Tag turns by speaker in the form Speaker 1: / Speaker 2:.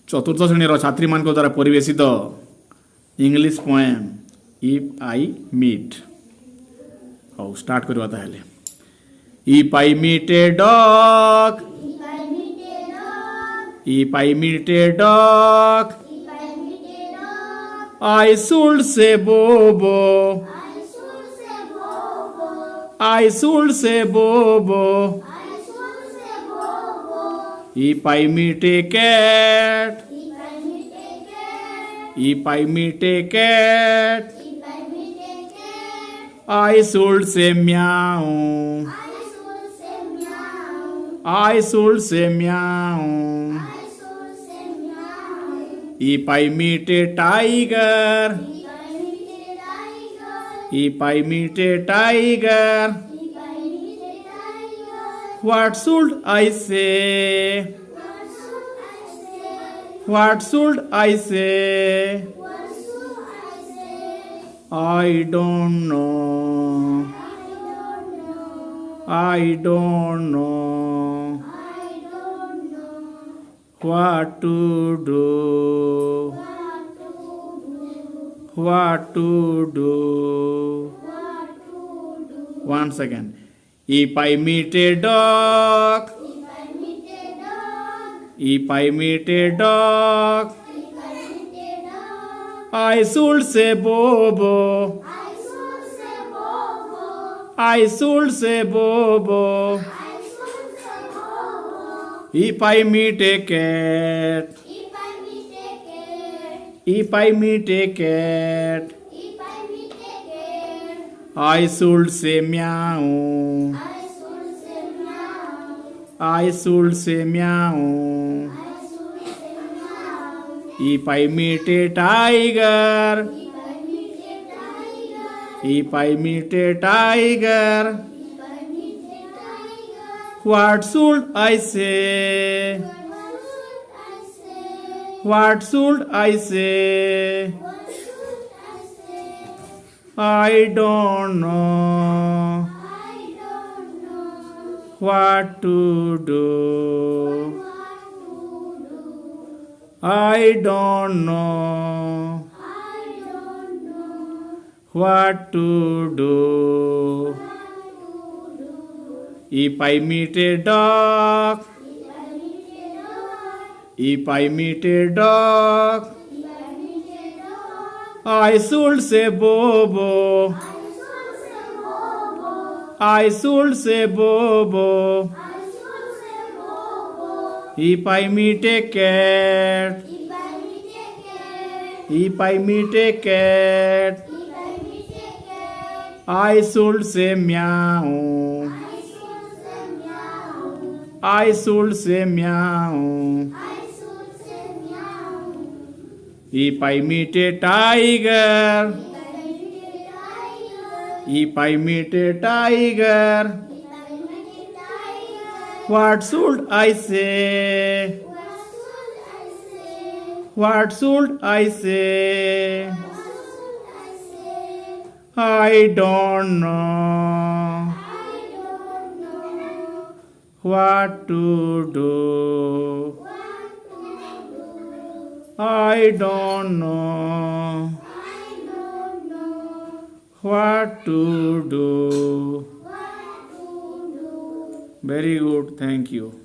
Speaker 1: ଚତୁର୍ଥ ଶ୍ରେଣୀର ଛାତ୍ରୀମାନଙ୍କ ଦ୍ୱାରା ପରିବେଶିତ English poem if I meet. ହଉ ଷ୍ଟାର୍ଟ କରିବା ତାହେଲେ। If I meet a dog, if I meet a dog, I should say Bobo, I should say Bobo. If I meet a cat, if I meet a cat, I should say meow, I should say meow. If I meet a tiger, if I meet a tiger, what should I say? What should I say? I don't know. I don't know what to do. What to do. Once again. If I meet a dog, if I meet a dog, I should say Bobo, I should say Bobo. If I meet a cat, if I meet a cat, I should say meow, I should say meow. If I meet a tiger, if I meet a tiger, what should I say? What should I say? I don't know what to do. I don't know what to do. If I meet a dog, if I meet a dog, I should say Bobo, I should say Bobo. If I meet a cat, if I meet a cat, I should say meow, I should say meow. If I meet a tiger, if I meet a tiger, what should I say? What should I say? I don't know what to do. I don't know what to do. Very good, thank you.